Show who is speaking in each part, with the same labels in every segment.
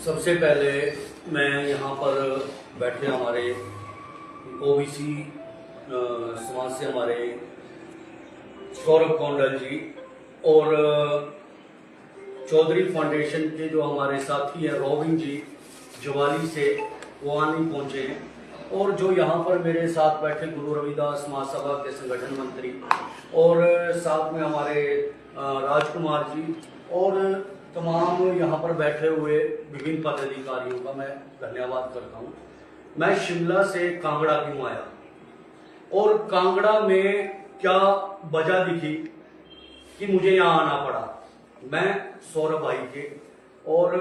Speaker 1: सबसे पहले मैं यहाँ पर बैठे हमारे ओबीसी समाज से हमारे सौरभ कौंडल जी और चौधरी फाउंडेशन के जो हमारे साथी हैं रोबिन जी जवाली से, वो आने पहुँचे हैं। और जो यहाँ पर मेरे साथ बैठे गुरु रविदास महासभा के संगठन मंत्री और साथ में हमारे राजकुमार जी और तमाम यहाँ पर बैठे हुए विभिन्न पदाधिकारियों का मैं धन्यवाद करता हूँ। मैं शिमला से कांगड़ा क्यों आया और कांगड़ा में क्या वजह दिखी कि मुझे यहाँ आना पड़ा। मैं सौरभ भाई के और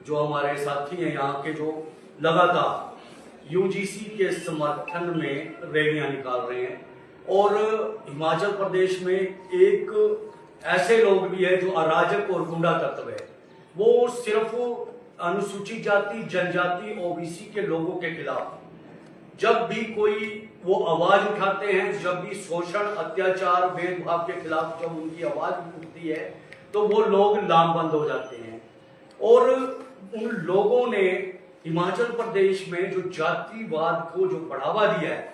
Speaker 1: जो हमारे साथी हैं यहाँ के, जो लगातार यूजीसी के समर्थन में रैलियां निकाल रहे हैं। और हिमाचल प्रदेश में एक ऐसे लोग भी है जो अराजक और गुंडा तत्व है, वो सिर्फ अनुसूचित जाति जनजाति ओबीसी के लोगों के खिलाफ जब भी कोई वो आवाज उठाते हैं, जब भी शोषण अत्याचार भेदभाव के खिलाफ जब उनकी आवाज उठती है तो वो लोग लामबंद हो जाते हैं। और उन लोगों ने हिमाचल प्रदेश में जो जातिवाद को जो बढ़ावा दिया है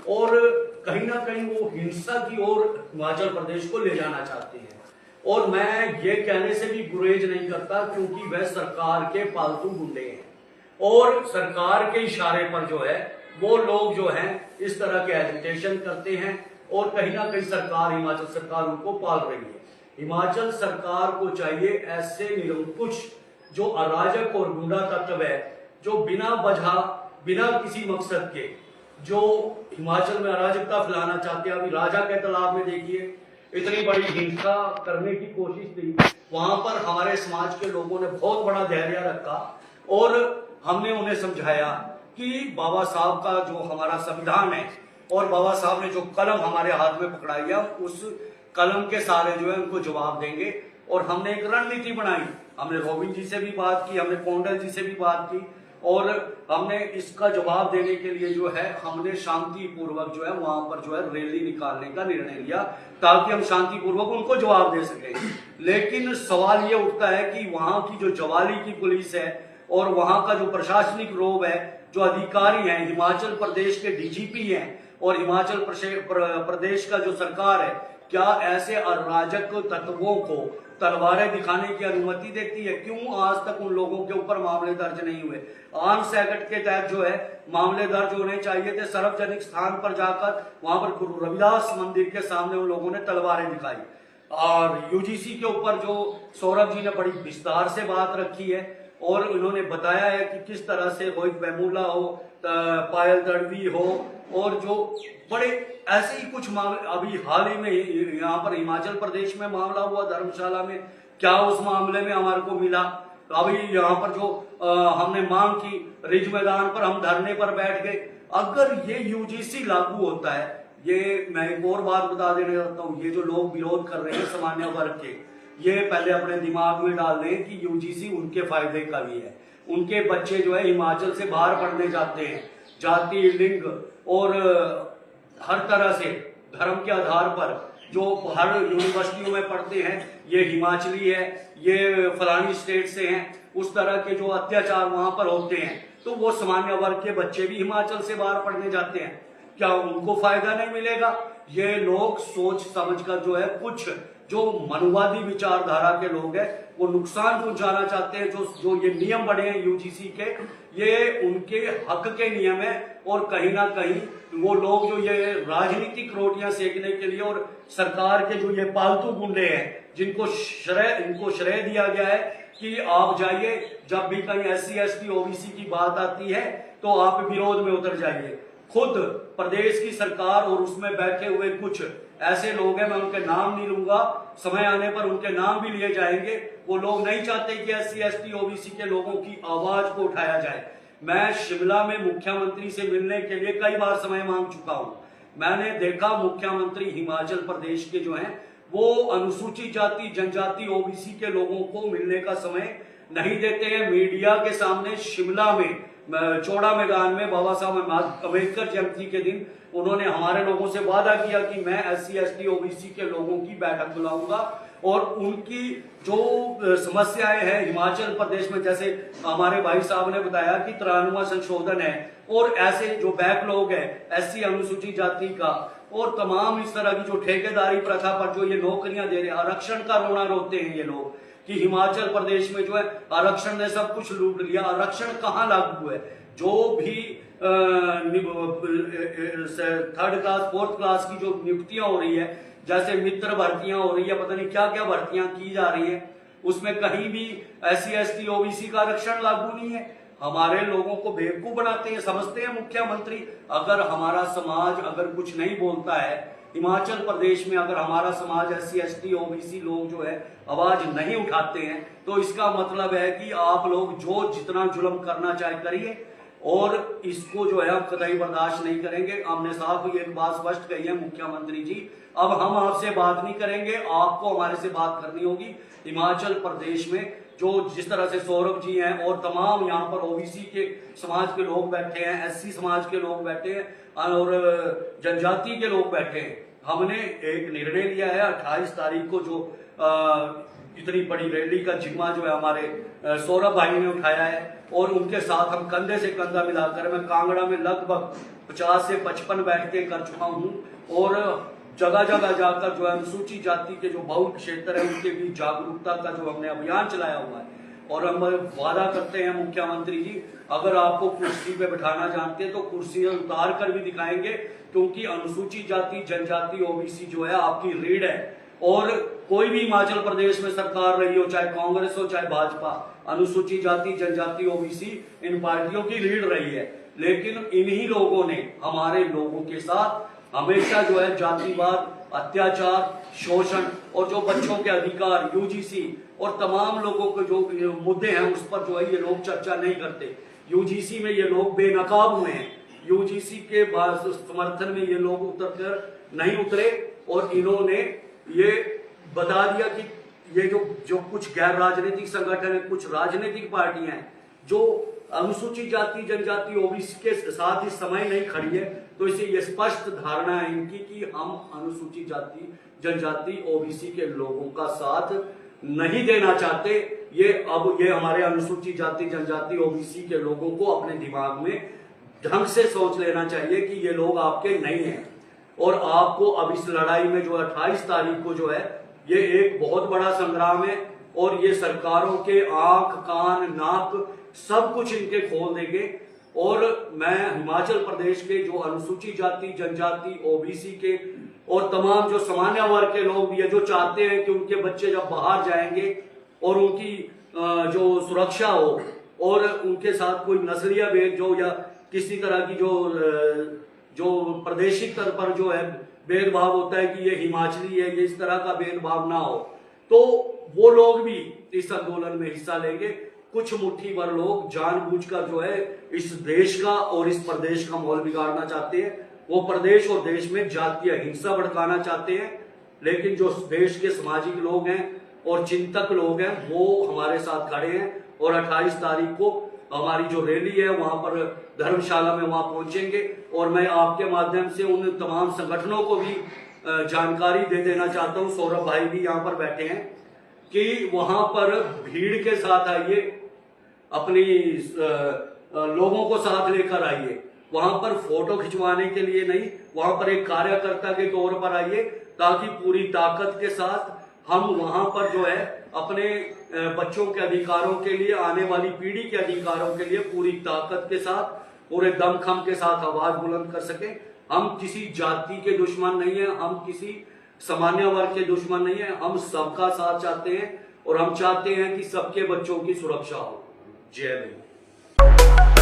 Speaker 1: और कहीं ना कहीं वो हिंसा की ओर हिमाचल प्रदेश को ले जाना चाहते हैं। और मैं ये कहने से भी गुरेज नहीं करता क्योंकि वह सरकार के पालतू गुंडे हैं और सरकार के इशारे पर जो है वो लोग जो हैं इस तरह के एजिटेशन करते हैं और कहीं ना कहीं सरकार, हिमाचल सरकार उनको पाल रही है। हिमाचल सरकार को चाहिए ऐसे निरंकुश जो अराजक और गुंडा तत्व है, जो बिना वजह बिना किसी मकसद के जो हिमाचल में अराजकता फैलाना चाहते हैं। अभी राजा के तालाब में देखिए इतनी बड़ी हिंसा करने की कोशिश थी, वहां पर हमारे समाज के लोगों ने बहुत बड़ा धैर्य रखा और हमने उन्हें समझाया कि बाबा साहब का जो हमारा संविधान है और बाबा साहब ने जो कलम हमारे हाथ में पकड़ाई है उस कलम के सारे जो है उनको जवाब देंगे। और हमने एक रणनीति बनाई, हमने रोबिन जी से भी बात की, हमने कौंडल जी से भी बात की और हमने इसका जवाब देने के लिए जो है हमने शांतिपूर्वक जो है वहां पर जो है रैली निकालने का निर्णय लिया ताकि हम शांतिपूर्वक उनको जवाब दे सकें। लेकिन सवाल ये उठता है कि वहां की जो जवाली की पुलिस है और वहां का जो प्रशासनिक रोब है, जो अधिकारी हैं, हिमाचल प्रदेश के डीजीपी हैं और हिमाचल प्रदेश का जो सरकार है, क्या ऐसे अराजक तत्वों को तलवारें दिखाने की अनुमति देती है? क्यों आज तक उन लोगों के ऊपर मामले दर्ज नहीं हुए? आर्म्स एक्ट के तहत जो है मामले दर्ज होने चाहिए थे। सार्वजनिक स्थान पर जाकर वहां पर गुरु रविदास मंदिर के सामने उन लोगों ने तलवारें दिखाई। और यूजीसी के ऊपर जो सौरभ जी ने बड़ी विस्तार से बात रखी है और उन्होंने बताया है कि किस तरह से रोहित वेमुला हो, पायल तड़वी हो और जो बड़े ऐसे ही कुछ मामले अभी हाल ही में यहाँ पर हिमाचल प्रदेश में मामला हुआ धर्मशाला में, क्या उस मामले में हमारे को मिला? अभी यहाँ पर जो हमने मांग की, रिज मैदान पर हम धरने पर बैठ गए। अगर ये यूजीसी लागू होता है, ये मैं एक और बात बता देना चाहता हूँ, ये जो लोग विरोध कर रहे हैं सामान्य वर्ग के, ये पहले अपने दिमाग में डाल दें कि यूजीसी उनके फायदे का भी है। उनके बच्चे जो है हिमाचल से बाहर पढ़ने जाते हैं, जाति लिंग और हर तरह से धर्म के आधार पर जो हर यूनिवर्सिटियों में पढ़ते हैं, ये हिमाचली है, ये फलानी स्टेट से हैं, उस तरह के जो अत्याचार वहां पर होते हैं, तो वो सामान्य वर्ग के बच्चे भी हिमाचल से बाहर पढ़ने जाते हैं, क्या उनको फायदा नहीं मिलेगा? ये लोग सोच समझकर जो है कुछ जो मनुवादी विचारधारा के लोग हैं वो नुकसान पहुंचाना चाहते हैं। जो ये नियम बने हैं यूजीसी के, ये उनके हक के नियम है और कहीं ना कहीं वो लोग जो ये राजनीतिक रोटियां सेकने के लिए और सरकार के जो ये पालतू गुंडे हैं इनको श्रेय दिया गया है कि आप जाइए, जब भी कहीं SC ST OBC की बात आती है तो आप विरोध में उतर जाइए। खुद प्रदेश की सरकार और उसमें बैठे हुए कुछ ऐसे लोग हैं, मैं उनके नाम नहीं लूंगा, समय आने पर उनके नाम भी लिए जाएंगे। वो लोग नहीं चाहते कि SC ST OBC के लोगों की आवाज को उठाया जाए। मैं शिमला में मुख्यमंत्री से मिलने के लिए कई बार समय मांग चुका हूं। मैंने देखा मुख्यमंत्री हिमाचल प्रदेश के जो हैं वो अनुसूचित जाति जनजाति OBC के लोगों को मिलने का समय नहीं देते हैं। मीडिया के सामने शिमला में चौड़ा मैदान में बाबा साहब अम्बेडकर जयंती के दिन उन्होंने हमारे लोगों से वादा किया कि मैं SC ST OBC के लोगों की बैठक बुलाऊंगा और उनकी जो समस्याएं हैं हिमाचल प्रदेश में, जैसे हमारे भाई साहब ने बताया कि 93वां संशोधन है और ऐसे जो बैकलॉग है SC अनुसूचित जाति का और तमाम इस तरह की जो ठेकेदारी प्रथा पर जो ये नौकरियां दे रहे हैं, आरक्षण का रोना रोते हैं ये लोग कि हिमाचल प्रदेश में जो है आरक्षण ने सब कुछ लूट लिया। आरक्षण कहाँ लागू है? जो भी 3rd क्लास 4th क्लास की जो नियुक्तियां हो रही है, जैसे मित्र भर्तियां हो रही है, पता नहीं क्या क्या भर्तियां की जा रही है, उसमें कहीं भी SC ST OBC का आरक्षण लागू नहीं है। हमारे लोगों को बेवकूफ बनाते हैं। समझते हैं मुख्यमंत्री अगर हमारा समाज अगर कुछ नहीं बोलता है, हिमाचल प्रदेश में अगर हमारा समाज SC ST OBC लोग जो है आवाज नहीं उठाते हैं, तो इसका मतलब है कि आप लोग जो जितना जुल्म करना चाहे करिए और इसको जो है आप कतई बर्दाश्त नहीं करेंगे। हमने साफ ये बात स्पष्ट कही है मुख्यमंत्री जी, अब हम आपसे बात नहीं करेंगे, आपको हमारे से बात करनी होगी। हिमाचल प्रदेश में जो जिस तरह से सौरभ जी हैं और तमाम यहाँ पर OBC के समाज के लोग बैठे हैं, SC समाज के लोग बैठे हैं और जनजाति के लोग बैठे हैं, हमने एक निर्णय लिया है 28 तारीख को जो इतनी बड़ी रैली का जिम्मा जो है हमारे सौरभ भाई ने उठाया है और उनके साथ हम कंधे से कंधा मिलाकर मैं कांगड़ा में लगभग 50 से 55 बैठकें कर चुका हूं और जगह जगह जाकर जो है अनुसूचित जाति के जो बहुल क्षेत्र है उनके बीच जागरूकता का जो हमने अभियान चलाया हुआ है। और हम वादा करते हैं मुख्यमंत्री जी, अगर आपको कुर्सी पे बैठाना जानते हैं तो कुर्सी उतार कर भी दिखाएंगे, क्योंकि अनुसूचित जाति जनजाति OBC जो है आपकी रीढ़ है। और कोई भी हिमाचल प्रदेश में सरकार रही हो, चाहे कांग्रेस हो चाहे भाजपा, अनुसूचित जाति जनजाति OBC इन पार्टियों की रीढ़ रही है, लेकिन इन्हीं लोगों ने हमारे लोगों के साथ हमेशा जो है जातिवाद, अत्याचार, शोषण और जो बच्चों के अधिकार, UGC और तमाम लोगों के जो मुद्दे हैं उस पर जो है ये लोग चर्चा नहीं करते। UGC में ये लोग बेनकाब हुए हैं, UGC के समर्थन में ये लोग उतर कर नहीं उतरे और इन्होंने ये बता दिया कि ये जो कुछ गैर राजनीतिक संगठन है, कुछ राजनीतिक पार्टियां हैं जो अनुसूचित जाति जनजाति OBC के साथ इस समय नहीं खड़ी है, तो इसे ये स्पष्ट धारणा है इनकी कि हम अनुसूचित जाति जनजाति OBC के लोगों का साथ नहीं देना चाहते। ये हमारे अनुसूचित जाति जनजाति OBC के लोगों को अपने दिमाग में ढंग से सोच लेना चाहिए कि ये लोग आपके नहीं हैं और आपको अब इस लड़ाई में जो 28 तारीख को जो है ये एक बहुत बड़ा संग्राम है और ये सरकारों के आंख कान नाक सब कुछ इनके खोल देंगे। और मैं हिमाचल प्रदेश के जो अनुसूचित जाति जनजाति OBC के और तमाम जो सामान्य वर्ग के लोग भी है जो चाहते हैं कि उनके बच्चे जब बाहर जाएंगे और उनकी जो सुरक्षा हो और उनके साथ कोई नस्लीय भेद जो या किसी तरह की जो प्रादेशिक स्तर पर जो है भेदभाव होता है कि ये हिमाचली है, ये इस तरह का भेदभाव ना हो, तो वो लोग भी इस आंदोलन में हिस्सा लेंगे। कुछ मुट्ठी भर लोग जानबूझकर जो है इस देश का और इस प्रदेश का माहौल बिगाड़ना चाहते हैं, वो प्रदेश और देश में जातीय हिंसा भड़काना चाहते हैं। लेकिन जो देश के सामाजिक लोग हैं और चिंतक लोग हैं वो हमारे साथ खड़े हैं और 28 तारीख को हमारी जो रैली है वहां पर धर्मशाला में वहां पहुंचेंगे और मैं आपके माध्यम से उन तमाम संगठनों को भी जानकारी दे देना चाहता हूं, सौरभ भाई भी यहाँ पर बैठे हैं, कि वहां पर भीड़ के साथ आइए, अपनी लोगों को साथ लेकर आइए, वहां पर फोटो खिंचवाने के लिए नहीं, वहां पर एक कार्यकर्ता के तौर पर आइए, ताकि पूरी ताकत के साथ हम वहां पर जो है अपने बच्चों के अधिकारों के लिए, आने वाली पीढ़ी के अधिकारों के लिए पूरी ताकत के साथ, पूरे दमखम के साथ आवाज बुलंद कर सके। हम किसी जाति के दुश्मन नहीं है, हम किसी सामान्य वर्ग के दुश्मन नहीं है, हम सबका साथ चाहते हैं और हम चाहते हैं कि सबके बच्चों की सुरक्षा हो। जय भीम।